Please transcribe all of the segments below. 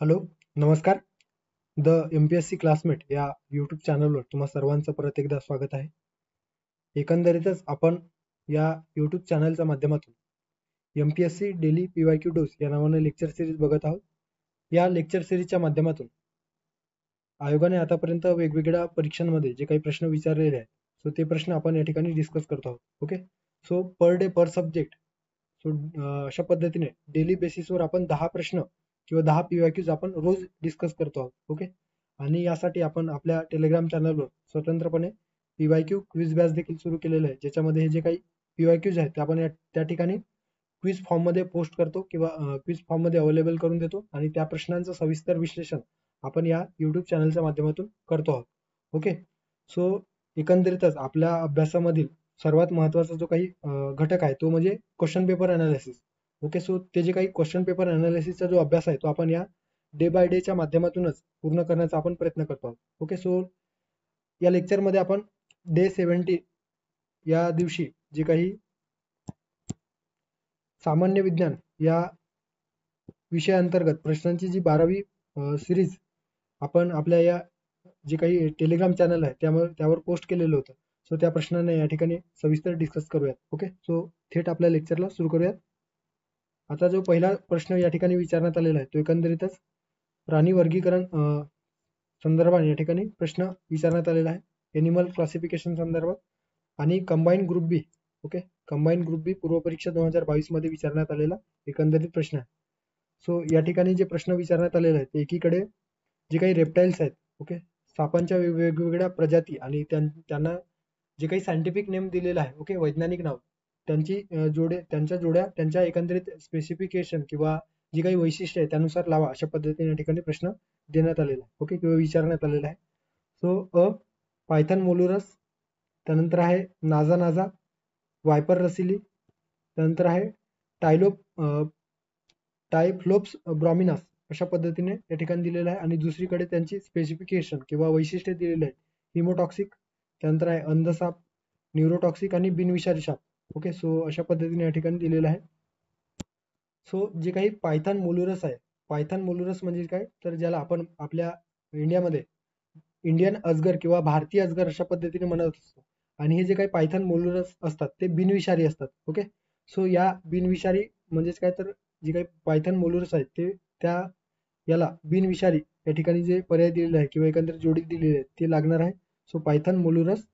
Hello, नमस्कार. The MPSC classmate या YouTube चॅनलवर तुम्हा सर्वांचं परत एकदा स्वागत आहे. एकंदरीतच आपण या यूट्यूब चॅनलच्या माध्यमातून MPSC डेली PYQ डोस या नावाने लेक्चर सिरीज बघत आहोत. या लेक्चर सिरीजच्या माध्यमातून आयोगाने आतापर्यंत वेगवेगळ्या परीक्षांमध्ये जे काही प्रश्न विचारलेले आहेत, सो ते प्रश्न आपण या ठिकाणी डिस्कस करतो आहोत. ओके, सो पर डे पर सब्जेक्ट, सो अशा पद्धतीने डेली बेसिसवर आपण 10 प्रश्न किंवा 10 PYQs आपण रोज डिस्कस करतो आहोत. ओके, आणि यासाठी आपण आपल्या टेलिग्राम चॅनलवर स्वतंत्रपणे PYQ क्विज बॅच देखील सुरू केलेलं आहे, ज्याच्यामध्ये हे जे काही PYQs आहेत ते आपण त्या ठिकाणी क्विज फॉर्ममध्ये पोस्ट करतो किंवा क्विज फॉर्ममध्ये अवेलेबल करून देतो आणि त्या प्रश्नांचं सविस्तर विश्लेषण आपण या यूट्यूब चॅनलच्या माध्यमातून करतो आहोत. ओके, सो एकंदरीतच आपल्या अभ्यासामधील सर्वात महत्त्वाचा जो काही घटक आहे तो म्हणजे question paper analysis. Okay, so ते जे काही क्वेश्चन पेपर अनालिसिसचा जो अभ्यास आहे तो आपण या डे बाय डेच्या माध्यमातूनच पूर्ण करण्याचा आपण प्रयत्न करतो आहोत. ओके, सो या लेक्चरमध्ये आपण डे 70 या दिवशी जे काही सामान्य विज्ञान या विषयाअंतर्गत प्रश्नांची जी 12वी सिरीज आपण आपल्या या जे काही टेलिग्राम चॅनल आहे त्यावर पोस्ट केलेलं होतं. सो त्या प्रश्नांना या ठिकाणी सविस्तर डिस्कस करूयात. ओके, सो थेट आपल्या लेक्चरला सुरू करूयात. आता जो पहिला प्रश्न या ठिकाणी विचारण्यात आलेला आहे तो एकंदरीतच प्राणी वर्गीकरण संदर्भात या ठिकाणी प्रश्न विचारण्यात आलेला आहे. एनिमल क्लासिफिकेशन संदर्भात आणि कंबाईन ग्रुप बी. ओके, कंबाईन ग्रुप बी पूर्व परीक्षा 2022 मध्ये विचारण्यात आलेला एकंदरीत प्रश्न आहे. सो या ठिकाणी जे प्रश्न विचारण्यात आलेले आहेत एकीकडे जे काही रेप्टाईल्स आहेत, ओके, सापांच्या वेगवेगळ्या प्रजाती आणि त्यांना जे काही सायंटिफिक नेम दिलेला आहे, ओके, वैज्ञानिक नाव, त्यांची त्यांच्या जोड्या त्यांच्या एकंदरीत स्पेसिफिकेशन किंवा जी काही वैशिष्ट्य आहे त्यानुसार लावा, अशा पद्धतीने या ठिकाणी प्रश्न देण्यात आलेला आहे. ओके, किंवा विचारण्यात आलेला आहे. सो पायथन मोलुरस, त्यानंतर आहे नाजा नाजा, वायपर रसिली, त्यानंतर आहे टायफ्लोप्स ब्रॉमिनस, अशा पद्धतीने या ठिकाणी दिलेलं आहे. आणि दुसरीकडे त्यांची स्पेसिफिकेशन किंवा वैशिष्ट्य दिलेले आहे. हिमोटॉक्सिक, त्यानंतर आहे अंधसाप, न्यूरोटॉक्सिक आणि बिनविषारी साप. ओके, सो अशा पद्धतीने या ठिकाणी दिलेलं आहे. सो जे काही पायथन मोलुरस आहे, पायथन मोलुरस म्हणजे काय, तर ज्याला आपण आपल्या इंडियामध्ये इंडियन अजगर किंवा भारतीय अजगर अशा पद्धतीने म्हणत असतो. आणि हे जे काही पायथन मोलुरस असतात ते बिनविषारी असतात. ओके, सो या बिनविषारी म्हणजेच काय, तर जे काही पायथन मोलुरस आहेत ते त्या याला बिनविषारी या ठिकाणी जे पर्याय दिलेले आहे किंवा एकंदरीत जोडी दिलेली आहे ते लागणार आहे. सो पायथन मोलुरस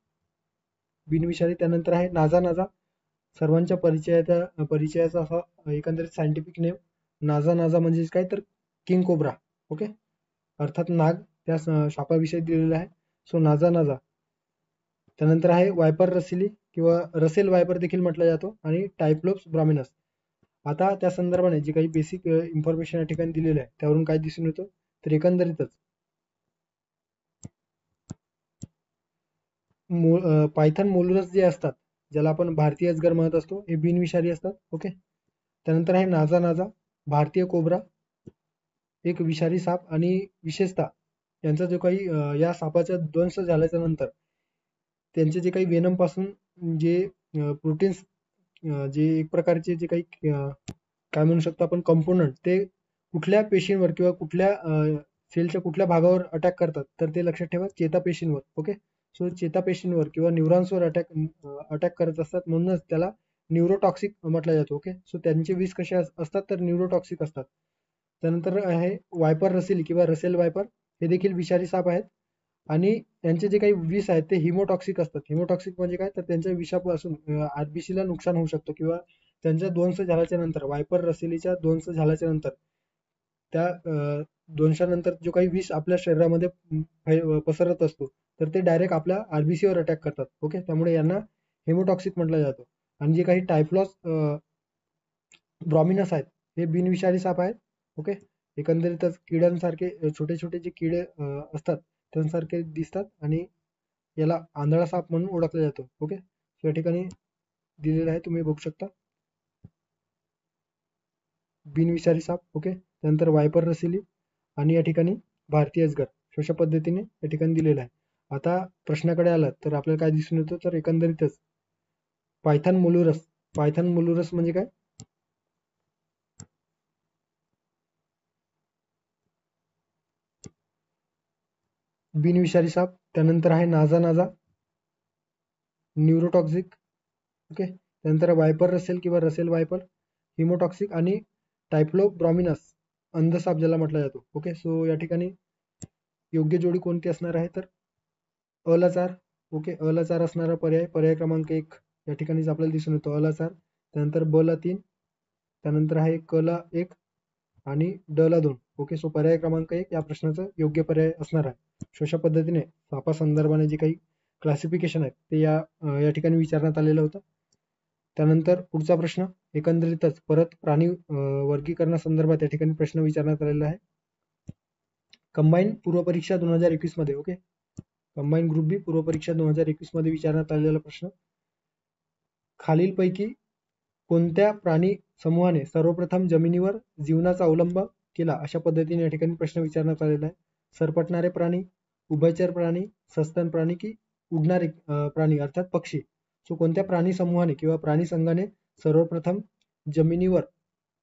बिनविषारी. त्यानंतर आहे नाजा नाजा, सर्वांच्या परिचयाचा हा एकंदरीत सायंटिफिक नेम. नाजा नाजा म्हणजे काय, तर किंग कोब्रा. ओके, अर्थात नाग, त्या सापाविषयी दिलेला आहे. सो नाजा नाजा. त्यानंतर आहे वायपर रसिली किंवा रसेल वायपर देखील म्हटला जातो आणि टायफ्लोप्स ब्रॉमिनस. आता त्या संदर्भाने जे काही बेसिक इन्फॉर्मेशन या ठिकाणी दिलेलं आहे त्यावरून काय दिसून येतं, तर एकंदरीतच पायथन मोलुरस जे असतात, ज्याला आपण भारतीय अजगर म्हणत असतो, हे बिनविषारी असतात. ओके, त्यानंतर आहे नाजा नाजा, भारतीय कोब्रा, एक विषारी साप. आणि विशेषतः यांचा जो काही या सापाचा ध्वंस झाल्याच्या नंतर त्यांचे जे काही वेनम पासून जे प्रोटीन्स, जे एक प्रकारचे जे काही काय म्हणू शकतो आपण कंपोनंट, ते कुठल्या पेशींवर किंवा कुठल्या सेलच्या कुठल्या भागावर अटॅक करतात, तर ते लक्षात ठेवा, चेतापेशींवर. ओके, सो चेतापेशींवर किंवा न्यूरॉन्सवर अटॅक करत असतात, म्हणूनच त्याला न्यूरोटॉक्सिक म्हटलं जातं. ओके, सो त्यांचे विष कसे असतात, तर न्यूरोटॉक्सिक असतात. त्यानंतर आहे वायपर रसेल किंवा रसेल वायपर, हे देखील विषारी साप आहेत आणि त्यांचे जे काही विष आहेत ते हिमोटॉक्सिक असतात. हिमोटॉक्सिक म्हणजे काय, तर त्यांच्या विषापासून RBC ला नुकसान होऊ शकतो किंवा त्यांचा ध्वंस झाल्याच्या नंतर, वायपर रसेलीचा ध्वंस झाल्याच्या नंतर, त्या ध्वंसानंतर जो काही विष आपल्या शरीरामध्ये पसरत असतो, तर ते डायरेक्ट आपल्या RBC वर अटॅक करतात. ओके, त्यामुळे यांना हिमोटॉक्सिक म्हटलं जातं. आणि जे काही टायफ्लॉस ब्रॉमिनस आहेत हे बिनविषारी साप आहेत. ओके, एकंदरीतच किड्यांसारखे छोटे छोटे जे किडे असतात त्यांसारखे दिसतात आणि याला आंधळा साप म्हणून ओळखलं जातं. ओके, या ठिकाणी दिलेलं आहे, तुम्ही बघू शकता, बिनविषारी साप. ओके, त्यानंतर वायपर रसिली आणि या ठिकाणी भारतीय अजगर, अशा पद्धतीने या ठिकाणी दिलेलं आहे. आता प्रश्नाकडे आला तर आपल्याला काय दिसून येतं, तर एकंदरीतच पायथन मोलुरस. पायथन मोलुरस म्हणजे काय, बिनविषारी साप, त्यानंतर आहे नाझा नाझा, न्यूरोटॉक्सिक, ओके, त्यानंतर वायपर रसेल किंवा रसेल वायपर, हिमोटॉक्सिक आणि टायफ्लोब्रॉमिनस, अंध साप ज्याला म्हटला जातो. ओके, सो या ठिकाणी योग्य जोडी कोणती असणार आहे तर अ चार. ओके, अ चार असणारा पर्याय क्रमांक 1 या ठिकाणीच आपल्याला दिसून येतो, अ 4. त्यानंतर ब 3, त्यानंतर आहे क 1 आणि ड 2. ओके, सो पर्याय क्रमांक 1 या प्रश्नाचं योग्य पर्याय असणार आहे. अशा पद्धतीने सापासंदर्भाने जे काही क्लासिफिकेशन आहे ते या ठिकाणी विचारण्यात आलेलं होतं. त्यानंतर पुढचा प्रश्न एकंदरीतच परत प्राणी वर्गीकरणासंदर्भात या ठिकाणी प्रश्न विचारण्यात आलेला आहे. कंबाईन पूर्व परीक्षा 2021 मध्ये, ओके, कंबाईन ग्रुप बी पूर्व परीक्षा 2021 मध्ये विचारण्यात आलेला प्रश्न, खालीलपैकी कोणत्या प्राणी समूहाने सर्वप्रथम जमिनीवर जीवनाचा अवलंब केला, अशा पद्धतीने या ठिकाणी प्रश्न विचारण्यात आलेला आहे. सरपटणारे प्राणी, उभयचर प्राणी, सस्तन प्राणी की उडणारे प्राणी अर्थात पक्षी. सो कोणत्या प्राणी समूहाने किंवा प्राणी संघाने सर्वप्रथम जमिनीवर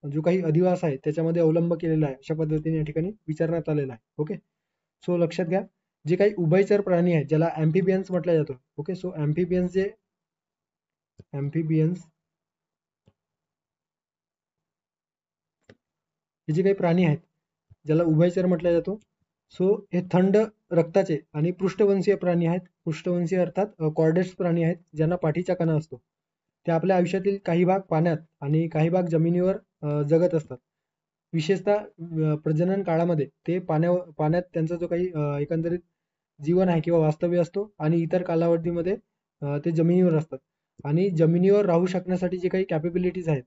जो काही अधिवास आहे त्याच्यामध्ये अवलंब केलेला आहे, अशा पद्धतीने या ठिकाणी विचारण्यात आलेला आहे. ओके, सो लक्षात घ्या, जे काही उभयचर प्राणी आहेत ज्याला अँफिबियन्स म्हटलं जातं. ओके, सो अँफिबियन्स हे जे काही प्राणी आहेत ज्याला उभयचर म्हटलं जातो, सो हे थंड रक्ताचे आणि पृष्ठवंशीय प्राणी आहेत. पृष्ठवंशीय अर्थात कॉर्डेट्स प्राणी आहेत ज्यांना पाठीचा कणा असतो. ते आपल्या आयुष्यातील काही भाग पाण्यात आणि काही भाग जमिनीवर जगत असतात. विशेषतः प्रजनन काळामध्ये ते पाण्यात त्यांचा जो काही एकंदरीत जीवन आहे किंवा वास्तव्य असतो आणि इतर कालावधीमध्ये ते जमिनीवर असतात. आणि जमिनीवर राहू शकण्यासाठी जे काही कॅपेबिलिटीज आहेत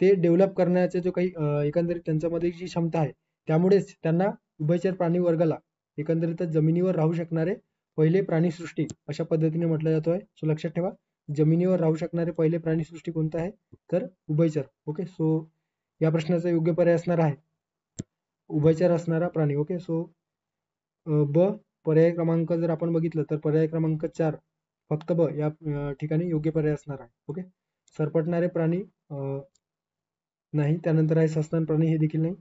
ते डेव्हलप करण्याचा जो काही एकंदरीत त्यांच्यामध्ये जी क्षमता आहे त्यामुळेच त्यांना उभयचर प्राणी वर्गाला एकंदरीतच जमिनीवर राहू शकणारे पहिले प्राणीसृष्टी अशा पद्धतीने म्हटलं जातो आहे. सो लक्षात ठेवा, जमिनीवर राहू शकणारे पहिले प्राणीसृष्टी कोणतं आहे तर उभयचर. ओके, सो या प्रश्नाचा योग्य पर्याय असणार आहे उभयचर असणारा प्राणी. ओके, सो ब पर्याय क्रमांक जर आपण बघितलं तर पर्याय क्रमांक 4 फक्त ब या ठिकाणी योग्य पर्याय असणार आहे. ओके, सरपटणारे प्राणी नाही, त्यानंतर आहे सस्तन प्राणी, हे देखील नाही.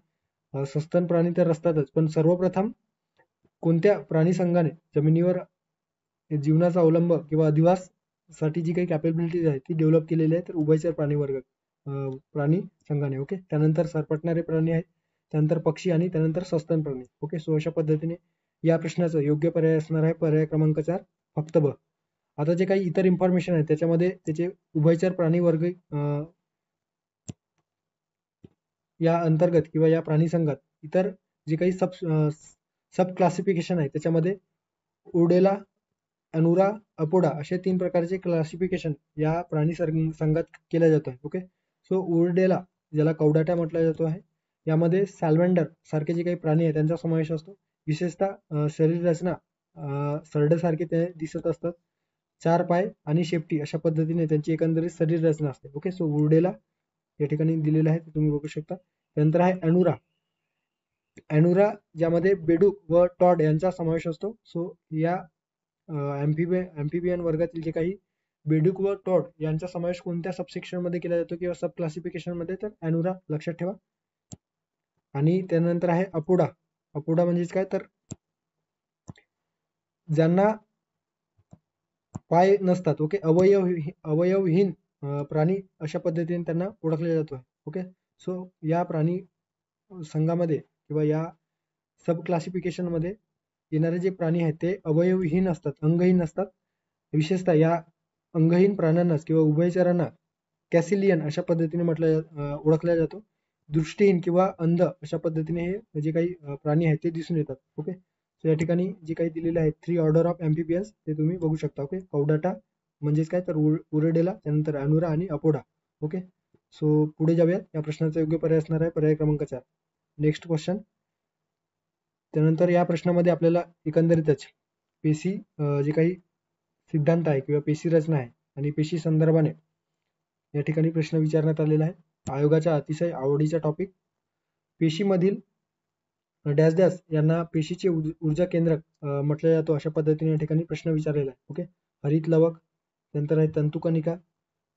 सस्तन प्राणी तर असतातच, पण सर्वप्रथम कोणत्या प्राणी संघाने जमिनीवर जीवनाचा अवलंब किंवा अधिवास साठी जी काही कॅपेबिलिटीज आहे ती डेव्हलप केलेली आहे तर उभयचर प्राणी वर्ग प्राणी संघाने. ओके, त्यानंतर सरपटणारे प्राणी आहेत, त्यानंतर पक्षी आणि त्यानंतर सस्तन प्राणी. ओके, सो अशा पद्धतीने या प्रश्नाचं योग्य पर्याय असणार आहे पर्याय क्रमांक 4 फक्त ब. आता जे काही इतर इन्फॉर्मेशन आहे त्याच्यामध्ये त्याचे उभयचर प्राणी वर्ग या अंतर्गत किंवा या प्राणी संघात इतर जे काही सब क्लासिफिकेशन आहे त्याच्यामध्ये उर्डेला, अनुरा, अपोडा असे 3 प्रकारचे क्लासिफिकेशन या प्राणी संघात केल्या जात आहे. ओके, सो उर्डेला ज्याला कवडाटा म्हटलं जातो आहे, यामध्ये सॅल्मेंडर सारखे जे काही प्राणी आहेत त्यांचा समावेश असतो. विशेषतः शरीर रचना सरडेसारखे ते दिसत असतात, 4 पाय आणि शेपटी अशा पद्धतीने त्यांची एकंदरीत शरीर रचना असते. ओके, सो उर्डेला या ठिकाणी दिलेलं आहे, तुम्ही बघू शकता. त्यानंतर आहे अनुरा. अनुरा ज्यामध्ये बेडूक व टॉड यांचा समावेश असतो. सो या अँफिबियन वर्गातील जे काही बेडूक व टॉड यांचा समावेश कोणत्या सबसेक्शन मध्ये केला जातो किंवा सब क्लासिफिकेशन मध्ये तर अनुरा, लक्षात ठेवा. आणि त्यानंतर आहे अपोडा. अपोडा म्हणजेच काय तर ज्यांना पाय नसतात. ओके, अवयवहीन प्राणी अशा पद्धतीने त्यांना ओळखले जातो. ओके, सो या प्राणी संघामध्ये किंवा या सब क्लासिफिकेशन मध्ये येणारे जे प्राणी आहेत ते अवयवहीन असतात, अंगहीन असतात. विशेषतः या अंगहीन प्राण्यांनाच किंवा उभयचरांना कॅसिलियन अशा पद्धतीने ओळखल्या जातो. दृष्टीहीन किंवा अंध अशा पद्धतीने हे जे काही प्राणी आहेत ते दिसून येतात. ओके, सो या ठिकाणी जे काही दिलेले आहे 3 ऑर्डर ऑफ अँफिबियन्स ते तुम्ही बघू शकता. ओके, कवडाटा म्हणजेच काय तर उरडेला, त्यानंतर अनुरा आणि अपोडा. ओके, सो पुढे जाऊयात. या प्रश्नाचा योग्य पर्याय असणार आहे पर्याय क्रमांक 4. Next question. त्यानंतर या प्रश्नामध्ये आपल्याला एकंदरीतच पेशी जे काही सिद्धांत आहे किंवा पेशी रचना आहे आणि पेशी संदर्भाने या ठिकाणी प्रश्न विचारण्यात आलेला आहे. आयोगाच्या अतिशय आवडीचा टॉपिक पेशीमधील डॅश डॅश यांना पेशीचे ऊर्जा केंद्रक म्हटलं जातो अशा पद्धतीने या ठिकाणी प्रश्न विचारलेला आहे. ओके, हरित लवक, नंतर आहे तंतुकणिका,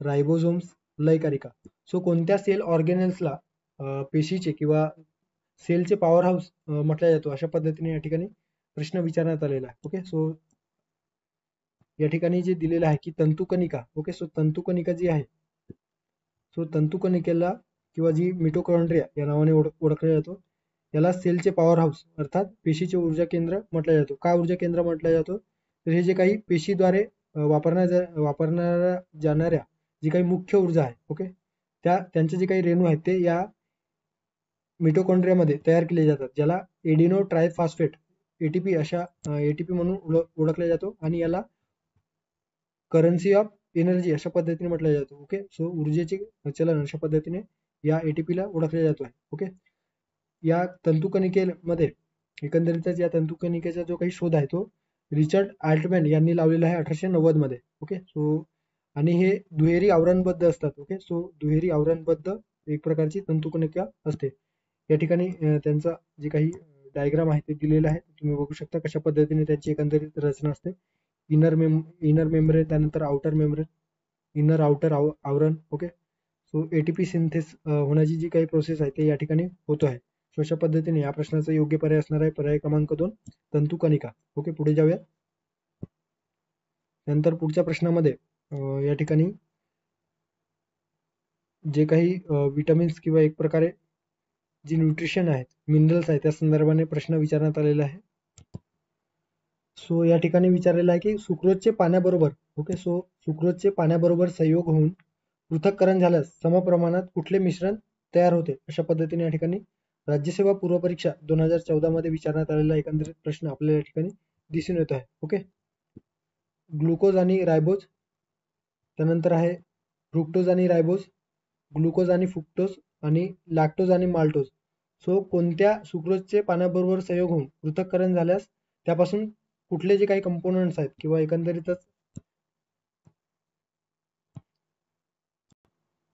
रायबोझोम्स, लयकारिका. सो कोणत्या सेल ऑर्गेनेल्सला पेशीचे किंवा सेलचे पॉवर हाऊस म्हटलं जातो अशा पद्धतीने या ठिकाणी प्रश्न विचारण्यात आलेला आहे. ओके, सो या ठिकाणी जे दिलेलं आहे की तंतुकणिका. ओके, सो तंतुकणिका जी आहे, सो तंतुकणिकेला किंवा जी मिटोकॉन्ड्रिया या नावाने ओळखला जातो, याला सेलचे पॉवर हाऊस अर्थात पेशीचे ऊर्जा केंद्र म्हटलं जातो. का ऊर्जा केंद्र म्हटलं जातो? तर हे जे काही पेशीद्वारे वापरण्यात जाणाऱ्या जी काही मुख्य ऊर्जा आहे, ओके, त्यांचे जे काही रेणू आहेत ते या मिटोकॉन्ड्रियामध्ये तयार केले जातात, ज्याला एडिनो ट्रायफॉस्फेट एटीपी अशा एटीपी म्हणून ओळखला जातो आणि याला करन्सी ऑफ एनर्जी अशा पद्धतीने म्हटलं जातं. ओके, सो ऊर्जेचे चलन अशा पद्धतीने या एटीपीला ओळखले जातो आहे. ओके, या तंतुकणिकेमध्ये एकंदरीतच या तंतुकणिकेचा जो काही शोध आहे तो रिचर्ड आल्टमॅन यांनी लावलेला आहे 1890 मध्ये. ओके, सो आणि हे दुहेरी आवरणबद्ध असतात. ओके, सो दुहेरी आवरणबद्ध एक प्रकारची तंतुकणिका असते. या ठिकाणी त्यांचा जे काही डायग्राम आहे ते दिलेला आहे, तुम्ही बघू शकता कशा पद्धतीने त्याची एकंदरीत रचना असते. इनर मेम्ब्रेन, त्यानंतर आउटर मेम्ब्रेन, इनर आउटर आवरण. ओके, सो एटीपी सिंथेस होण्याची जी काही प्रोसेस आहे ते या ठिकाणी होतो आहे. सो अशा पद्धतीने या प्रश्नाचा योग्य पर्याय असणार आहे पर्याय क्रमांक 2 तंतुकणिका. ओके, पुढे जाऊया. नंतर पुढच्या प्रश्नामध्ये या ठिकाणी जे काही विटामिन्स किंवा एक प्रकारे जी न्यूट्रिशन आहेत, मिनरल्स आहेत, त्या संदर्भाने प्रश्न विचारण्यात आलेला आहे. सो या ठिकाणी विचारलेलं आहे की सुक्रोजचे पाण्याबरोबर, ओके, सो सुक्रोजचे पाण्याबरोबर संयोग होऊन पृथक्करण झाल्यास समप्रमाणात कुठले मिश्रण तयार होते? अशा पद्धतीने या ठिकाणी राज्यसेवा पूर्व परीक्षा 2014 मध्ये विचारण्यात आलेला एकंदरीत प्रश्न आपल्याला या ठिकाणी दिसून येत आहे. ओके, ग्लुकोज आणि रायबोज, त्यानंतर आहे फ्रुक्टोज आणि रायबोज, ग्लुकोज आणि फ्रुक्टोज आणि लॅक्टोज आणि माल्टोज. सो कोणत्या सुक्रोजचे पाण्याबरोबर संयोग होऊन पृथक्करण झाल्यास त्यापासून कुठले जे काही कंपोनंट्स आहेत किंवा एकंदरीतच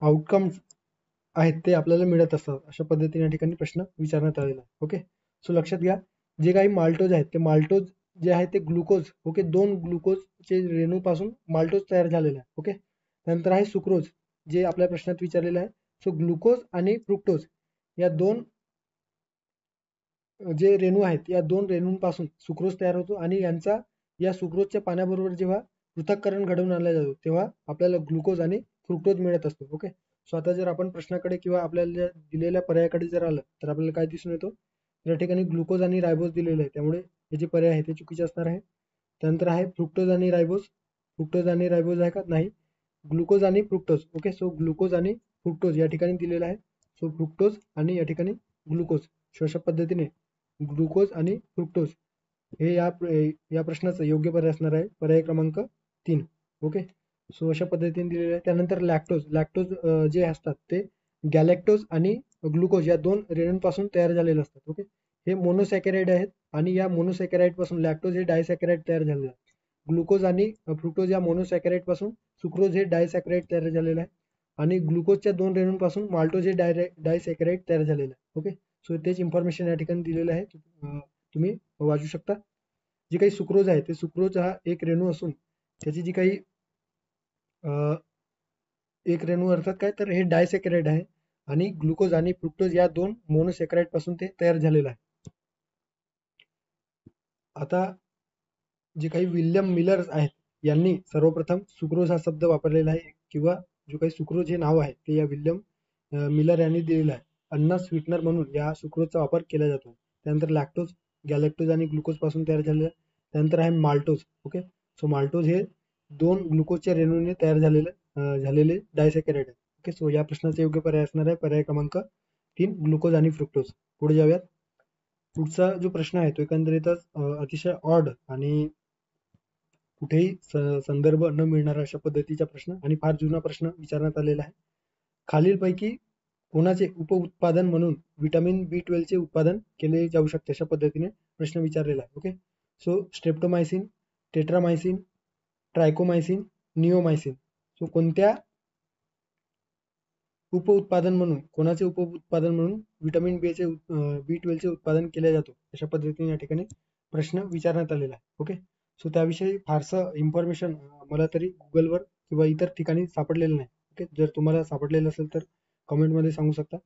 आउटकम्स आहेत ते आपल्याला मिळत असतात, अशा पद्धतीने या ठिकाणी प्रश्न विचारण्यात आलेला आहे. ओके, सो लक्षात घ्या जे काही माल्टोज आहेत ते माल्टोज जे आहे ते ग्लुकोज, ओके, 2 ग्लुकोजचे रेणूपासून माल्टोज तयार झालेला आहे. ओके, नंतर आहे सुक्रोज जे आपल्या प्रश्नात विचारलेलं आहे. सो ग्लुकोज आणि फ्रुक्टोज या दोन जे रेणू आहेत या दोन रेणूंपासून सुक्रोज तयार होतो आणि यांचा या सुक्रोजच्या पाण्याबरोबर जेव्हा पृथक्करण घडवून आणलं जातो तेव्हा आपल्याला ग्लुकोज आणि फ्रुक्टोज मिळत असतो. ओके, सो आता जर आपण प्रश्नाकडे किंवा आपल्याला दिलेल्या पर्यायाकडे जर आलं तर आपल्याला काय दिसून येतो? या ठिकाणी ग्लुकोज आणि रायबोज दिलेले आहे, त्यामुळे हे जे पर्याय आहे ते चुकीचे असणार आहे. त्यानंतर आहे फ्रुक्टोज आणि रायबोज. फ्रुक्टोज आणि रायबोज आहे का? नाही, ग्लुकोज आणि फ्रुक्टोज. ओके, सो ग्लुकोज आणि फ्रुक्टोज या ठिकाणी दिलेलं आहे. सो फ्रुक्टोज आणि या ठिकाणी ग्लुकोज. सो अशा पद्धतीने ग्लुकोज आणि फ्रुक्टोज हे या प्रश्नाचं योग्य पर्याय असणार आहे पर्याय क्रमांक 3. ओके, सो अशा पद्धतीने दिलेलं आहे. त्यानंतर लॅक्टोज जे असतात ते गॅलेक्टोज आणि ग्लुकोज या दोन रेणूंपासून तयार झालेले असतात. ओके, हे मोनोसॅकॅराइड आहेत आणि या मोनोसॅकॅराइड पासून लॅक्टोज हे डायसॅकॅराइड तयार झालेलं आहे. ग्लुकोज आणि फ्रुक्टोज या मोनोसॅकॅराइड पासून सुक्रोज हे डायसॅकॅराइड तयार झालेलं आहे आणि ग्लुकोजच्या दोन रेणूंपासून माल्टोज हे डायसॅकॅराइड तयार झालेलं आहे. ओके, सो तेच इन्फॉर्मेशन या ठिकाणी दिलेलं आहे, तुम्ही वाचू शकता. जे काही सुक्रोज आहे ते सुक्रोज हा एक रेणू असून त्याची जी काही एक रेणू अर्थात काय तर हे डायसॅकॅराइड आहे आणि ग्लुकोज आणि फ्रुक्टोज या दोन मोनोसॅकॅराइड पासून ते तयार झालेलं आहे. आता जे काही विल्यम मिलर आहेत यांनी सर्वप्रथम सुक्रोज हा शब्द वापरलेला आहे किंवा जो काही सुक्रोज हे नाव आहे ते या विल्यम मिलर यांनी दिलेलं आहे. अन्न स्वीटनर म्हणून या सुक्रोजचा वापर केला जातो. त्यानंतर लॅक्टोज, गॅलेक्टोज आणि ग्लुकोज पासून तयार झालेलं. त्यानंतर आहे माल्टोज. ओके, सो माल्टोज हे दोन ग्लुकोजच्या रेणूने तयार झालेले डायसॅकॅराइड आहे. ओके, सो या प्रश्नाचा योग्य पर्याय असणार आहे पर्याय क्रमांक 3 ग्लुकोज आणि फ्रुक्टोज. पुढे जाऊयात. पुढचा जो प्रश्न आहे तो एकंदरीतच अतिशय ऑड आणि कुठेही संदर्भ न मिळणारा अशा पद्धतीचा प्रश्न आणि फार जुना प्रश्न विचारण्यात आलेला आहे. खालीलपैकी कोणाचे उपउत्पादन म्हणून व्हिटॅमिन B12 चे उत्पादन केले जाऊ शकते अशा पद्धतीने प्रश्न विचारलेला आहे. Okay, so streptomycin, tetramycin, trichomycin, neomycin. So कोणत्या उपउत्पादन म्हणून कोणाचे उपउत्पादन म्हणून व्हिटॅमिन B12 चे उत्पादन केले जातो अशा पद्धतीने या ठिकाणी प्रश्न विचारण्यात आलेला आहे. ओके, सो त्याविषयी फारसं इन्फॉर्मेशन मला तरी गुगलवर किंवा इतर ठिकाणी सापडलेलं नाही. ओके, जर तुम्हाला सापडलेलं असेल तर कमेंटमध्ये सांगू शकता.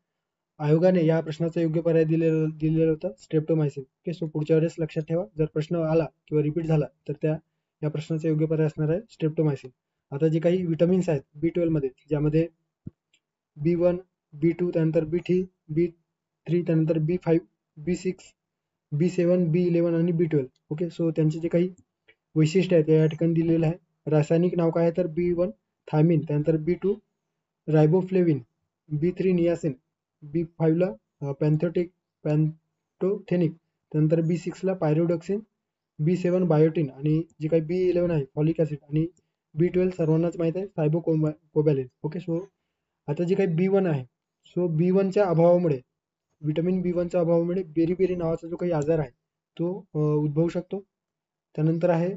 आयोगाने या प्रश्नाचा योग्य पर्याय दिलेला होता स्ट्रेप्टोमायसिन. ओके, सो पुढच्या वेळेस लक्षात ठेवा, जर प्रश्न आला किंवा रिपीट झाला तर या प्रश्नाचा योग्य पर्याय असणार आहे स्ट्रेप्टोमायसिन. आता जे काही विटामिन्स आहेत B12 मध्ये, ज्यामध्ये B1, B2, त्यानंतर B3, त्यानंतर B5, B6, B7, B11 आणि B12. ओके, सो त्यांचे जे काही वैशिष्ट्य आहेत या ठिकाणी दिलेलं आहे. रासायनिक नाव काय आहे तर B1 थायमिन, त्यानंतर B2 riboflavin, B3 niacin, B5 ला पॅन्थोथेनिक, त्यानंतर B6 ला पायरोडॉक्सिन, B7 बायोटिन आणि जे काही B11 आहे फॉलिक ऍसिड आणि B12 सर्वांनाच माहित आहे सायबोकोबॅलिन. ओके, सो आता जे काही B1 आहे, सो B1च्या अभावामुळे, विटामिन B1च्या अभावामुळे बेरीबेरी नावाचा जो काही आजार आहे तो उद्भवू शकतो. त्यानंतर आहे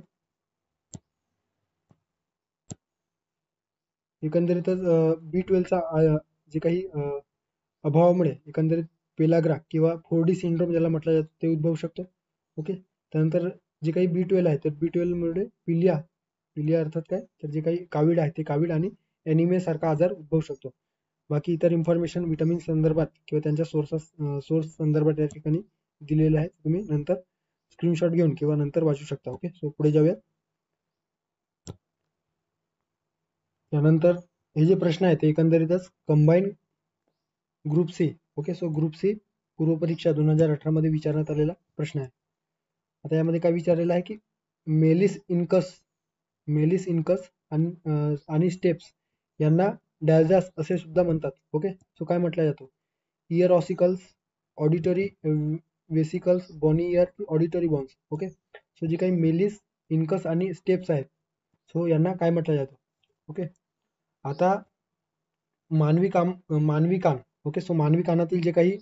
एकंदरीतच B12चा जे काही अभावामुळे एकंदरीत पेलाग्रा किंवा 4D सिंड्रोम ज्याला म्हटलं जातं ते उद्भवू शकतो. ओके, त्यानंतर जे काही B12 आहे तर B12 मुळे पिलिया अर्थात काय तर जे काही कावीळ आहे ते कावीळ आणि एनिमिया सारखा आजार उद्भवू शकतो. बाकी इतर इन्फॉर्मेशन विटामिन संदर्भात किंवा त्यांच्या सोर्स संदर्भात या ठिकाणी दिलेले आहे, तुम्ही नंतर स्क्रीनशॉट घेऊन किंवा नंतर वाचू शकता. ओके, सो पुढे जाऊया. त्यानंतर हे जे प्रश्न आहेत ते एकंदरीतच combine group C. Okay, so group C पूर्व परीक्षा 2018 मध्ये विचारण्यात आलेला प्रश्न आहे. आता यामध्ये काय विचारलेलं आहे की मेलिस इनकस आणि स्टेप्स यांना डॅझास असे सुद्धा म्हणतात. ओके, सो काय म्हटलं जातो, ear ossicles, auditory vesicles, bony ear, auditory bones. Okay, so जे काही मेलिस इनकस आणि स्टेप्स आहेत सो यांना काय म्हटलं जातं. ओके, आता मानवी कान. ओके, सो मानवी कानातील जे काही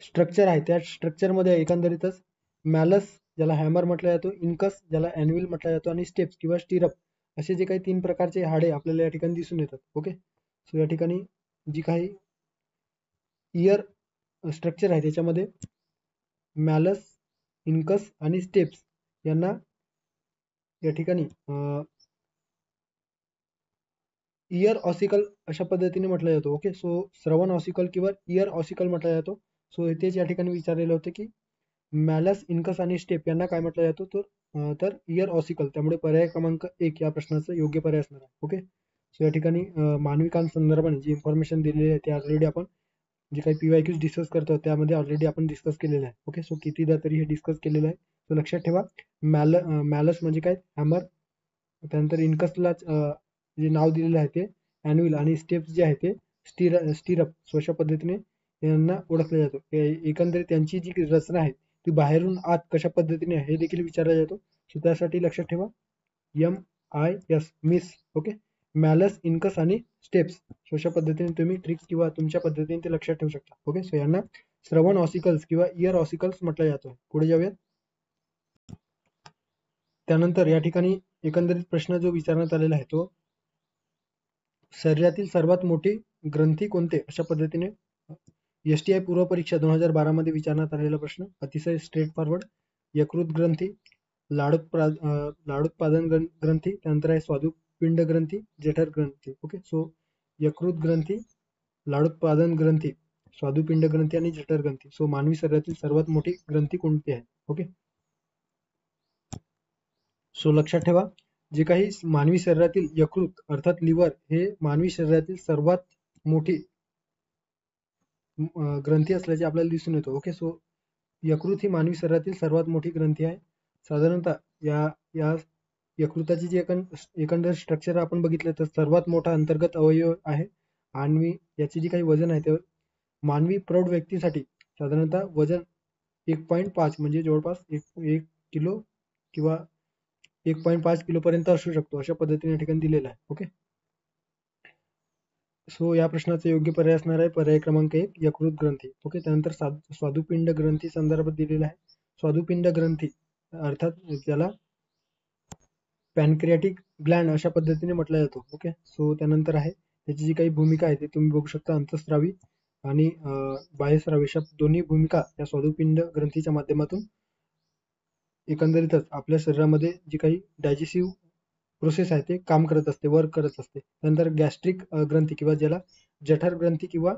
स्ट्रक्चर आहे त्या स्ट्रक्चरमध्ये एकंदरीतच मॅलस ज्याला हॅमर म्हटलं जातो, इनकस ज्याला अॅन्युअल म्हटलं जातो आणि स्टेप्स किंवा स्टिरअप असे जे काही 3 प्रकारचे हाडे आपल्याला या ठिकाणी दिसून येतात. ओके, सो या ठिकाणी जी काही इयर स्ट्रक्चर आहे त्याच्यामध्ये मॅलस, इनकस आणि स्टेप्स यांना या ठिकाणी इयर ऑसिकल अशा पद्धतीने म्हटलं जातो. ओके, सो श्रवण ऑसिकल किंवा इयर ऑसिकल म्हटलं जातो. सो तेच या ठिकाणी विचारलेलं होतं की मॅलस, इनकस आणि स्टेप यांना काय म्हटलं जातो तर इयर ऑसिकल. त्यामुळे पर्याय क्रमांक 1 या प्रश्नाचा योग्य पर्याय असणार आहे. ओके, सो या ठिकाणी मानवी कान संदर्भाने जी इन्फॉर्मेशन दिलेली आहे ते ऑलरेडी आपण जे काही PYQs डिस्कस करतो त्यामध्ये ऑलरेडी आपण डिस्कस केलेलं आहे. ओके, सो कितीदा तरी हे डिस्कस केलेलं आहे. सो लक्षात ठेवा, मॅलस म्हणजे काय हॅमर, त्यानंतर इनकसला जे नाव दिलेलं आहे ते अॅन्युअल आणि स्टेप्स जे आहे ते स्टिरअप. सो अशा पद्धतीने यांना ओळखलं जातं. एकंदरीत त्यांची जी रचना आहे ती बाहेरून आत कशा पद्धतीने हे देखील विचारला जातो. सो त्यासाठी लक्षात ठेवा MIS मिस. ओके, मॅलस, इनकस आणि स्टेप्स. सो अशा पद्धतीने तुम्ही ट्रिक्स किंवा तुमच्या पद्धतीने ते लक्षात ठेवू शकता. ओके, सो यांना श्रवण ऑसिकल्स किंवा इयर ऑसिकल्स म्हटलं जातं. पुढे जाऊयात. त्यानंतर या ठिकाणी एकंदरीत प्रश्न जो विचारण्यात आलेला आहे तो शरीरातील सर्वात मोठी ग्रंथी कोणते अशा पद्धतीने STI पूर्व परीक्षा 2012 मध्ये विचारण्यात आलेला प्रश्न अतिशय स्ट्रेट फॉरवर्ड. यकृत ग्रंथी, लाडोत्पादन ग्रंथी, त्यानंतर आहे स्वादुपिंड ग्रंथी, जठर ग्रंथी. ओके, सो यकृत ग्रंथी, लाडोत्पादन ग्रंथी, स्वादुपिंड ग्रंथी आणि जठर ग्रंथी. सो मानवी शरीरातील सर्वात मोठी ग्रंथी कोणती आहे. ओके, सो लक्षात ठेवा, जे काही मानवी शरीरातील यकृत अर्थात लिव्हर हे मानवी शरीरातील सर्वात मोठी ग्रंथी असल्याचे आपल्याला दिसून येतो. ओके, सो यकृत ही मानवी शरीरातील सर्वात मोठी ग्रंथी आहे. साधारणतः या यकृताची जी एकंदर स्ट्रक्चर आपण बघितलं तर सर्वात मोठा अंतर्गत अवयव आहे आणि याची जी काही वजन आहे ते मानवी प्रौढ व्यक्तीसाठी साधारणतः वजन 1.5 म्हणजे जवळपास 1 किलो किंवा 1.5 किलो पर्यंत असू शकतो अशा पद्धतीने या ठिकाणी दिलेलं आहे. ओके, सो या प्रश्नाचा योग्य पर्याय असणार आहे पर्याय क्रमांक 1 यकृत ग्रंथी. ओके, त्यानंतर स्वादुपिंड ग्रंथी संदर्भात दिलेला आहे. स्वादुपिंड ग्रंथी अर्थात ज्याला पॅनक्रियाटिक ग्लँड अशा पद्धतीने म्हटलं जातो. ओके, सो त्यानंतर आहे त्याची जी काही भूमिका आहे ते तुम्ही बघू शकता. अंतःस्रावी आणि बाह्यस्रावी अशा दोन्ही भूमिका या स्वादुपिंड ग्रंथीच्या माध्यमातून एकंदरीतच आपल्या शरीरामध्ये जी काही डायजेस्टिव्ह प्रोसेस आहे ते काम करत असते, वर्क करत असते. नंतर गॅस्ट्रिक ग्रंथी किंवा ज्याला जठर ग्रंथी किंवा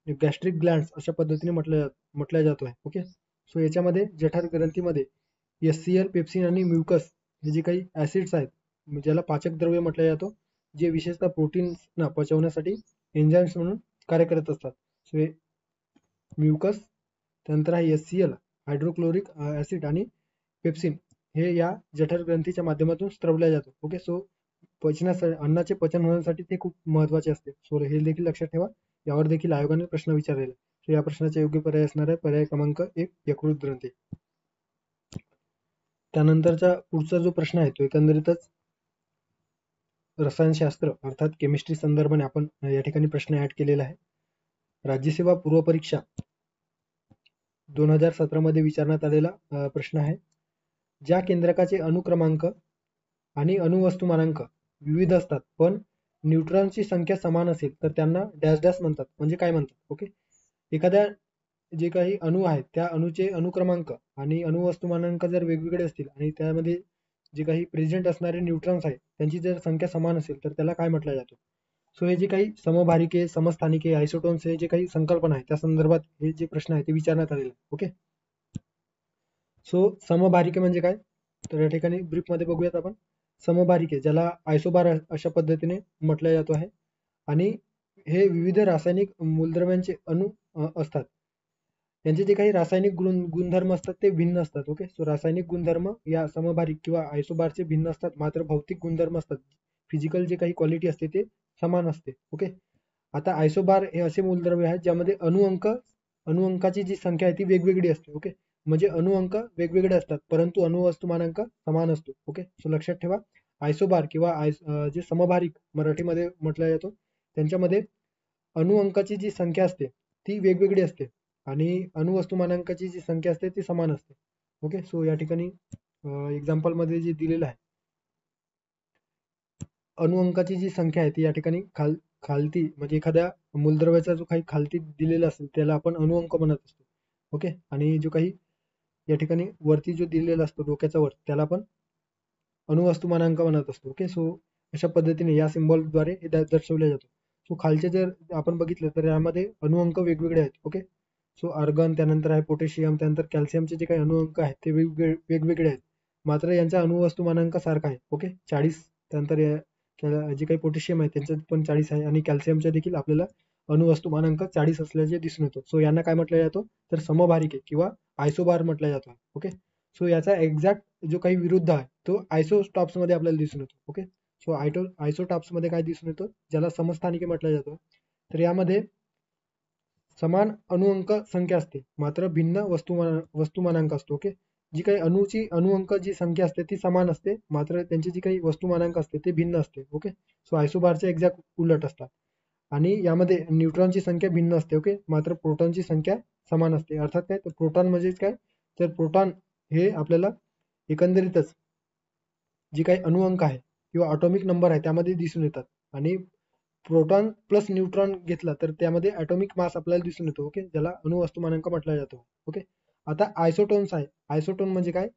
गॅस्ट्रिक ग्लँड अशा पद्धतीने म्हटल्या जातो आहे. ओके, सो याच्यामध्ये जठर ग्रंथीमध्ये HCl, पेप्सिन आणि म्युकस हे जे काही ऍसिड्स आहेत, ज्याला पाचक द्रव्य म्हटलं जातो, जे विशेषतः प्रोटीन्सना पचवण्यासाठी एन्झाईम्स म्हणून कार्य करत असतात. सो हे म्युकस, त्यानंतर आहे HCl, हायड्रोक्लोरिक ऍसिड आणि पेप्सिन हे या जठर ग्रंथीच्या माध्यमातून स्त्रवल्या जातो. ओके, सो अन्नाचे पचन होण्यासाठी ते खूप महत्वाचे असते. सो हे देखील लक्षात ठेवा. यावर देखील आयोगाने प्रश्न विचारलेला. सो या प्रश्नाचा योग्य पर्याय असणार आहे पर्याय क्रमांक 1, यकृत ग्रंथी. त्यानंतरचा पुढचा जो प्रश्न आहे तो एकंदरीतच रसायनशास्त्र अर्थात केमिस्ट्री संदर्भाने आपण या ठिकाणी प्रश्न ऍड केलेला आहे. राज्यसेवा पूर्व परीक्षा 2017 मध्ये विचारण्यात आलेला प्रश्न आहे. ज्या केंद्रकाचे अणुक्रमांक आणि अणुवस्तुमानांक विविध असतात पण न्यूट्रॉनची संख्या समान असेल तर त्यांना डॅश डॅश म्हणतात. म्हणजे काय म्हणतात? ओके, एखाद्या जे काही अणू आहेत त्या अणूचे अणुक्रमांक आणि अणुवस्तुमानांक जर वेगवेगळे असतील आणि त्यामध्ये जे काही प्रेझेंट असणारे न्यूट्रॉन्स आहेत त्यांची जर संख्या समान असेल तर त्याला काय म्हटलं जातं? सो हे जे काही समभारिके, समस्थानिके, आयसोटोन्स हे जे काही संकल्पना आहे त्या संदर्भात हे जे प्रश्न आहे ते विचारण्यात आलेले. ओके, सो समभारिके म्हणजे काय तर या ठिकाणी ब्रीफ मध्ये बघूयात आपण. समभारिके ज्याला आयसोबार अशा पद्धतीने म्हटलं जातो आहे आणि हे विविध रासायनिक मूलद्रव्यांचे अणू असतात. यांचे जे काही रासायनिक गुणधर्म असतात ते भिन्न असतात. ओके, सो रासायनिक गुणधर्म या समभारिक किंवा आयसोबारचे भिन्न असतात, मात्र भौतिक गुणधर्म असतात, फिजिकल जे काही क्वालिटी असते ते समान असते. ओके, आता आयसोबार हे असे मूलद्रव्य आहेत ज्यामध्ये अणुअंकाची जी संख्या आहे ती वेगवेगळी असते. ओके, म्हणजे अणुअंक वेगवेगळे असतात परंतु अणुवस्तुमानांक समान असतो. ओके, सो लक्षात ठेवा आयसोबार किंवा जे समभारिक मराठीमध्ये म्हटलं जातो त्यांच्यामध्ये अणुअंकाची जी संख्या असते ती वेगवेगळी असते आणि अणुवस्तुमानांकाची जी संख्या असते ती समान असते. ओके, सो या ठिकाणी एक्झाम्पल मध्ये जे दिलेलं आहे अणुअंकाची जी संख्या आहे ती या ठिकाणी खालती म्हणजे एखाद्या मूलद्रव्याचा जो काही खालती दिलेला असेल त्याला आपण अणुअंक म्हणत असतो. ओके, आणि जो काही या ठिकाणी वरती जो दिलेला असतो डोक्याचा वर त्याला आपण अणुवस्तुमानांक म्हणत असतो. ओके, सो अशा पद्धतीने या सिम्बॉल द्वारे हे दर्शवले जातो. सो खालचे जर आपण बघितलं तर यामध्ये अणुअंक वेगवेगळे आहेत. ओके, सो आर्गन, त्यानंतर आहे पोटॅशियम, त्यानंतर कॅल्शियमचे जे काही अणुअंक आहेत ते वेगवेगळे आहेत, मात्र यांचा अणुवस्तुमानांक सारखा आहे. ओके, 40. त्यानंतर जे काही पोटॅशियम आहे त्यांच्यात पण 40 आहे आणि कॅल्शियमच्या देखील आपल्याला अणुवस्तुमानांक 40 असल्याचे दिसून येतो. सो यांना काय म्हटलं जातो तर समभारिके किंवा आयसोबार म्हटलं जातो. ओके, सो याचा एक्झॅक्ट जो काही विरुद्ध आहे तो आयसोटॉप्स मध्ये आपल्याला दिसून येतो. ओके, सो आयसोटॉप्स मध्ये काय दिसून येतो ज्याला समस्थानिके म्हटलं जातं. तर यामध्ये समान अणुअंक संख्या असते मात्र भिन्न वस्तुमानांक असतो. ओके, जी काही अणुअंक जी संख्या असते ती समान असते मात्र त्यांची जी काही वस्तुमानांक असते ते भिन्न असते. ओके, सो आयसोबारचे एक्झॅक्ट उलट असतात आणि यामध्ये न्यूट्रॉनची संख्या भिन्न असते. ओके, मात्र प्रोटॉनची संख्या समान असते. अर्थात काय तर प्रोटॉन म्हणजे काय तर प्रोटॉन हे आपल्याला एकंदरीतच जी काही अणुअंक आहे किंवा ॲटॉमिक नंबर आहे त्यामध्ये दिसून येतात आणि प्रोटॉन प्लस न्यूट्रॉन घेतला तर त्यामध्ये ॲटॉमिक मास आपल्याला दिसून येतो. ओके, ज्याला अणुवस्तुमानांक म्हटला जातो. ओके, आता आयसोटोन्स आहे. आयसोटोन म्हणजे काय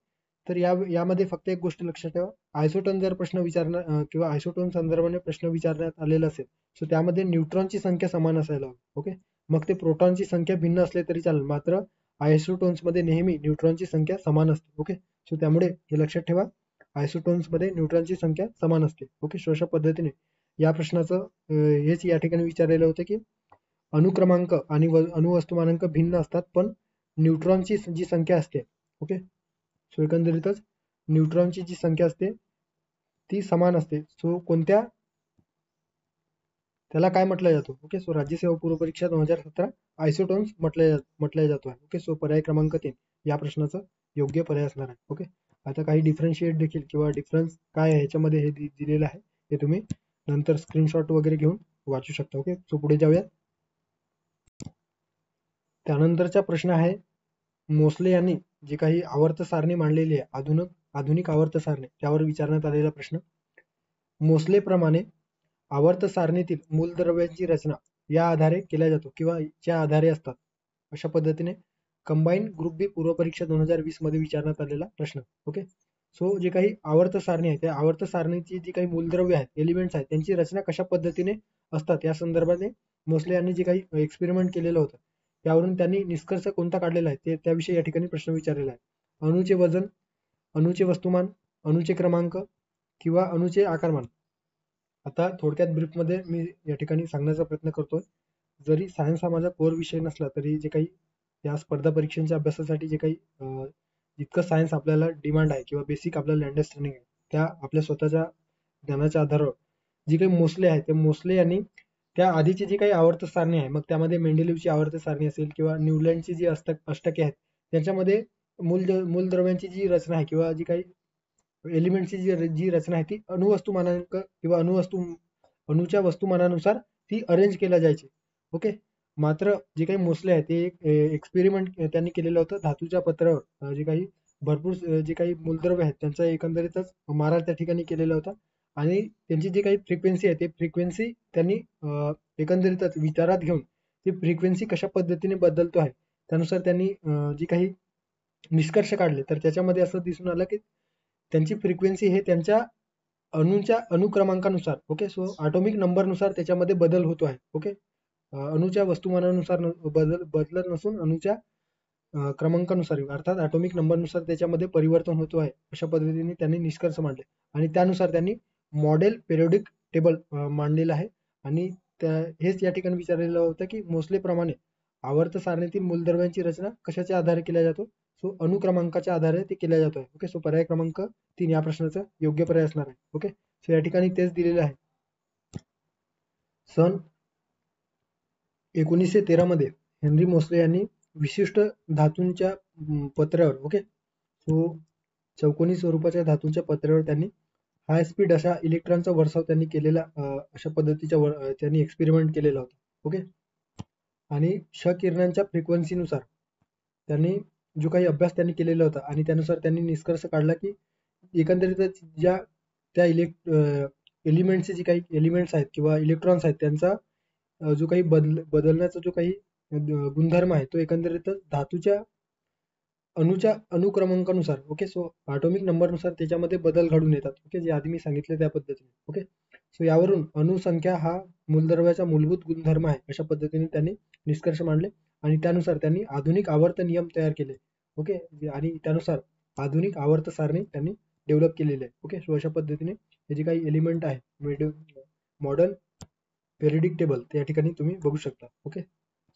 तर यामध्ये फक्त एक गोष्ट लक्षात ठेवा, आयसोटोन जर प्रश्न विचारणार किंवा आयसोटोन संदर्भाने प्रश्न विचारण्यात आलेला असेल सो त्यामध्ये न्यूट्रॉनची संख्या समान असायला हवी. ओके, मग ते प्रोटॉनची संख्या भिन्न असले तरी चालेल, मात्र आयसोटोन्स मध्ये नेहमी न्यूट्रॉनची संख्या समान असते. ओके, सो त्यामुळे हे लक्षात ठेवा आयसोटोन्स मध्ये न्यूट्रॉनची संख्या समान असते. ओके, सो अशा पद्धतीने या प्रश्नाचं हेच या ठिकाणी विचारलेलं होतं की अणुक्रमांक आणि अणुवस्तुमानांक भिन्न असतात पण न्यूट्रॉनची जी संख्या असते. ओके, सो एकंदरीतच न्यूट्रॉनची जी संख्या असते ती समान असते. सो कोणत्या त्याला काय म्हटलं जातो? ओके, सो राज्यसेवा पूर्व परीक्षा 2017 आयसोटोन्स म्हटलं जातो आहे. ओके, सो पर्याय क्रमांक 3 या प्रश्नाचं योग्य पर्याय असणार आहे. ओके, आता काही डिफरन्शिएट देखील किंवा डिफरन्स काय आहे ह्याच्यामध्ये हे दिलेलं आहे, हे तुम्ही नंतर स्क्रीनशॉट वगैरे घेऊन वाचू शकता. ओके, सो पुढे जाऊया. त्यानंतरचा प्रश्न आहे मोसले यांनी जी काही आवर्त सारणी मांडलेली आहे आधुनिक आवर्त सारणी त्यावर विचारण्यात आलेला प्रश्न. मोसले प्रमाणे आवर्त सारणीतील मूलद्रव्यांची रचना या आधारे केल्या जातो किंवा ज्या आधारे असतात अशा पद्धतीने कंबाईन ग्रुप बी पूर्व परीक्षा 2020 मध्ये विचारण्यात आलेला प्रश्न. ओके, सो जे काही आवर्त सारणी आहे त्या आवर्त सारणीची जी काही मूलद्रव्य आहेत एलिमेंट्स आहेत त्यांची रचना कशा पद्धतीने असतात या संदर्भाने मोस्ले यांनी जे काही एक्सपेरिमेंट केलेलं होतं त्यावरून त्यांनी निष्कर्ष कोणता काढलेला आहे ते त्याविषयी या ठिकाणी प्रश्न विचारलेला आहे. अणूचे वजन, अणूचे वस्तुमान, अणूचे क्रमांक किंवा अणूचे आकारमान. आता थोडक्यात ब्रीफमध्ये मी या ठिकाणी सांगण्याचा प्रयत्न करतोय. जरी सायन्स हा माझा कोर विषय नसला तरी जे काही या स्पर्धा परीक्षांच्या अभ्यासासाठी जे काही जितकं सायन्स आपल्याला डिमांड आहे किंवा बेसिक आपल्याला अंडरस्टँडिंग आहे त्या आपल्या स्वतःच्या ज्ञानाच्या आधारावर जी काही मोस्ले आहे ते मोस्ले यांनी त्या आधीची जी काही आवर्त सारणी आहे, मग त्यामध्ये मेंडेलिव्हची आवर्त सारणी असेल किंवा न्यूलँडची जी अष्टके आहेत त्याच्यामध्ये मूलद्रव्यांची जी रचना आहे किंवा जी काही एलिमेंटची जी रचना आहे ती अणुवस्तुमानांक किंवा अणूच्या वस्तुमानानुसार ती अरेंज केल्या जायची. ओके. मात्र जे काही मोस्ले आहे ते एक एक्सपेरिमेंट त्यांनी केलेलं होतं धातूच्या पत्रावर. जे काही भरपूर जे काही मूलद्रव्य आहेत त्यांचा एकंदरीतच मारा त्या ठिकाणी केलेला होता आणि त्यांची जी काही फ्रिक्वेन्सी आहे ते फ्रिक्वेन्सी त्यांनी एकंदरीतच विचारात घेऊन ती फ्रिक्वेन्सी कशा पद्धतीने बदलतो आहे त्यानुसार त्यांनी जी काही निष्कर्ष काढले तर त्याच्यामध्ये असं दिसून आलं की त्यांची फ्रिक्वेन्सी हे त्यांच्या अणूच्या अनुक्रमांकानुसार ओके सो ॲटॉमिक नंबरनुसार त्याच्यामध्ये बदल होतो आहे. ओके. अणूच्या वस्तुमानानुसार बदलत नसून अणूच्या क्रमांकानुसार अर्थात ॲटॉमिक नंबरनुसार त्याच्यामध्ये परिवर्तन होतो आहे अशा पद्धतीने त्यांनी निष्कर्ष मांडले आणि त्यानुसार त्यांनी मॉडेल पेरियोडिक टेबल मांडलेलं आहे आणि हेच या ठिकाणी विचारलेलं होतं की मोस्लेप्रमाणे आवर्त सारणीतील मूलद्रव्यांची रचना कशाच्या आधारे केल्या जातो. सो अनुक्रमांकाच्या आधारे ते केल्या जातो आहे. ओके. सो पर्याय क्रमांक 3 या प्रश्नाचा योग्य पर्याय असणार आहे. ओके. सो या ठिकाणी तेच दिलेलं आहे. सन 1913 मध्ये हेनरी मोस्ले यांनी विशिष्ट धातूंच्या पत्र्यावर ओके सो चौकोनी स्वरूपाच्या धातूंच्या पत्र्यावर त्यांनी हाय स्पीड अशा इलेक्ट्रॉनचा वर्साव त्यांनी केलेला अशा पद्धतीच्या त्यांनी एक्सपेरिमेंट केलेला होता. ओके. आणि क्ष किरणांच्या फ्रिक्वेन्सीनुसार त्यांनी जो काही अभ्यास त्यांनी केलेला होता आणि त्यानुसार त्यांनी निष्कर्ष काढला की एकंदरीतच ज्या त्या एलिमेंटचे जे काही एलिमेंट्स आहेत किंवा इलेक्ट्रॉन्स आहेत त्यांचा जो काही बदलण्याचा जो काही गुणधर्म आहे तो एकंदरीतच धातूच्या अणूच्या अनुक्रमांकानुसार ओके सो ॲटॉमिक नंबरनुसार त्याच्यामध्ये बदल घडून येतात. ओके. जे आधी मी सांगितले त्या पद्धतीने. ओके. सो यावरून अणुसंख्या हा मूलद्रव्याचा मूलभूत गुणधर्म आहे अशा पद्धतीने त्यांनी निष्कर्ष मांडले आणि त्यानुसार त्यांनी आधुनिक आवर्त नियम तयार केले. ओके. आणि त्यानुसार आधुनिक आवर्त सारणी त्यांनी डेव्हलप केलेली आहे. ओके. सो अशा पद्धतीने हे जे काही एलिमेंट आहे मॉडर्न पेरियोडिक टेबल त्या ठिकाणी तुम्ही बघू शकता. ओके.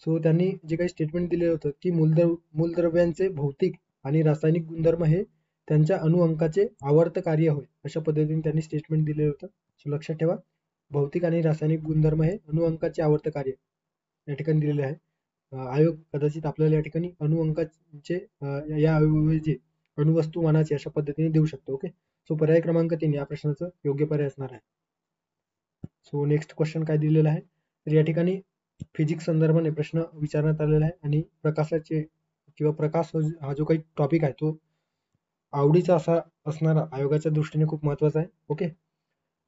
सो त्यांनी जे काही स्टेटमेंट दिलेलं होतं की मूलद्रव्यांचे भौतिक आणि रासायनिक गुणधर्म हे त्यांच्या अणुअंकाचे आवर्त कार्य होय अशा पद्धतीने त्यांनी स्टेटमेंट दिलेलं होतं. सो लक्षात ठेवा भौतिक आणि रासायनिक गुणधर्म हे अणुअंकाचे आवर्त कार्य या ठिकाणी दिलेले आहे. आयोग कदाचित आपल्याला या ठिकाणी अणुअंकाचे या ऐवजी अणुवस्तुमानाचे अशा पद्धतीने देऊ शकतो. ओके. सो पर्याय क्रमांक 3 या प्रश्नाचं योग्य पर्याय असणार आहे. सो नेक्स्ट क्वेश्चन काय दिलेला आहे तर या ठिकाणी फिजिक्स संदर्भाने प्रश्न विचारण्यात आलेला आहे आणि प्रकाशाचे किंवा प्रकाश हा जो काही टॉपिक आहे तो आवडीचा असा असणारा आयोगाच्या दृष्टीने खूप महत्वाचा आहे. ओके.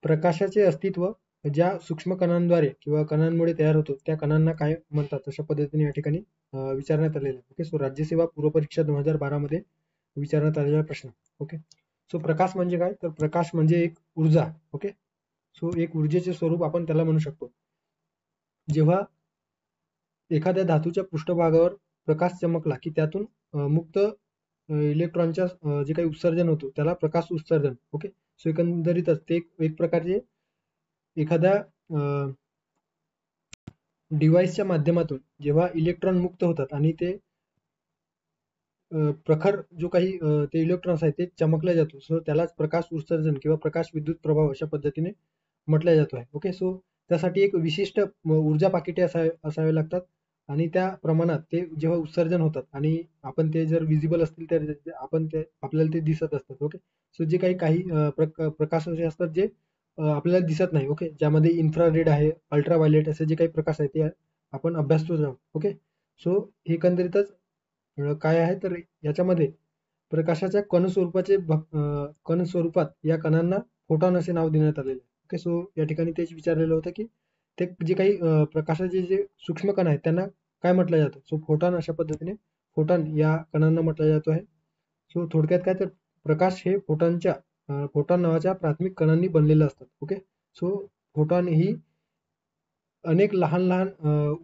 प्रकाशाचे अस्तित्व ज्या सूक्ष्म कणांद्वारे किंवा कणांमुळे तयार होतो त्या कणांना काय म्हणतात अशा पद्धतीने या ठिकाणी विचारण्यात आलेलं आहे. ओके. सो राज्यसेवा पूर्वपरीक्षा 2012 मध्ये विचारण्यात आलेला प्रश्न. ओके. सो प्रकाश म्हणजे काय तर प्रकाश म्हणजे एक ऊर्जा. ओके. सो एक ऊर्जेचे स्वरूप आपण त्याला म्हणू शकतो. जेव्हा एखाद्या धातूच्या पृष्ठभागावर प्रकाश चमकला की त्यातून मुक्त इलेक्ट्रॉनच्या जे काही उत्सर्जन होतो त्याला प्रकाश उत्सर्जन. ओके. सो एकंदरीतच ते एक प्रकारचे एखाद्या डिव्हाइसच्या माध्यमातून जेव्हा इलेक्ट्रॉन मुक्त होतात आणि ते प्रखर जो काही ते इलेक्ट्रॉन्स आहेत ते चमकले जातो सो त्यालाच प्रकाश उत्सर्जन किंवा प्रकाश विद्युत प्रभाव अशा पद्धतीने म्हटलं जातो आहे. ओके. सो त्यासाठी एक विशिष्ट ऊर्जा पाकिटे असावे लागतात आणि त्या प्रमाणात ते जेव्हा उत्सर्जन होतात आणि आपण ते जर विजिबल असतील तर आपण ते आपल्याला ते दिसत असतात. ओके. सो जे काही प्रकाश असे असतात जे आपल्याला दिसत नाही. ओके. ज्यामध्ये इन्फ्रारेड आहे अल्ट्राव्हायलेट असे जे काही प्रकाश आहेत ते आपण अभ्यासतो आहोत. ओके. सो एकंदरीतच काय आहे तर याच्यामध्ये प्रकाशाच्या कण स्वरूपात या कणांना फोटॉन असे नाव देण्यात आलेले आहे. ओके. सो या ठिकाणी तेच विचारलेलं होतं की ते जे काही प्रकाशाचे जे सूक्ष्म कण आहेत त्यांना काय म्हटलं जातं. सो फोटॉन अशा पद्धतीने फोटॉन या कणांना म्हटलं जातो आहे. सो थोडक्यात काय तर प्रकाश हे फोटॉन नावाच्या प्राथमिक कणांनी बनलेलं असतात. ओके. सो फोटॉन ही अनेक लहान लहान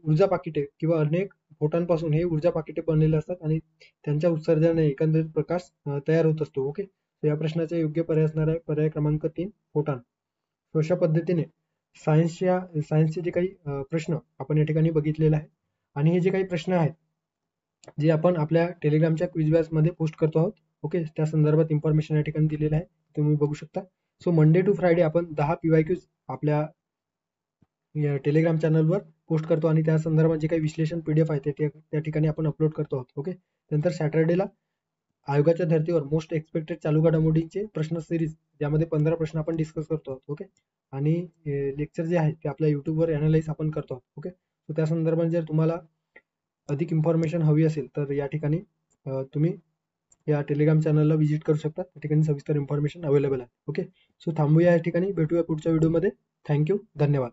ऊर्जा पाकिटे किंवा अनेक फोटॉनपासून हे ऊर्जा पाकिटे बनलेले असतात आणि त्यांच्या उत्सर्जनाने एकंदरीत प्रकाश तयार होत असतो. ओके, या प्रश्नाचा योग्य पर्याय असणार आहे पर्याय क्रमांक 3 फोटॉन. अशा पद्धतीने सायन्सचे जे काही प्रश्न आपण या ठिकाणी बघितलेले आहे आणि हे जे काही प्रश्न आहेत जे आपण आपल्या टेलिग्रामच्या क्विज बॅच मध्ये पोस्ट करतो आहोत. ओके, त्या संदर्भात इन्फॉर्मेशन या ठिकाणी दिलेलं आहे, तुम्ही बघू शकता. सो मंडे टू फ्रायडे आपण 10 PYQs आपल्या टेलिग्राम चॅनलवर पोस्ट करतो आणि त्या संदर्भात जे काही विश्लेषण PDF आहे ते त्या ठिकाणी आपण अपलोड करतो आहोत. ओके, नंतर सॅटर्डेला आयोगाच्या धर्तीवर मोस्ट एक्सपेक्टेड चालू घडामोडींचे प्रश्न सिरीज ज्यामध्ये 15 प्रश्न आपण डिस्कस करतो आहोत. ओके, आणि लेक्चर जे आहे ते आपल्या युट्यूबवर अनालाइज आपण करतो आहोत. ओके, तर त्या संदर्भात जर तुम्हाला अधिक इन्फॉर्मेशन हवी असेल तर या ठिकाणी तुम्ही या टेलिग्राम चॅनलला व्हिजिट करू शकता. त्या ठिकाणी सविस्तर इन्फॉर्मेशन अवेलेबल आहे. ओके, सो थांबूया या ठिकाणी, भेटूया पुढच्या व्हिडिओमध्ये. थँक्यू, धन्यवाद.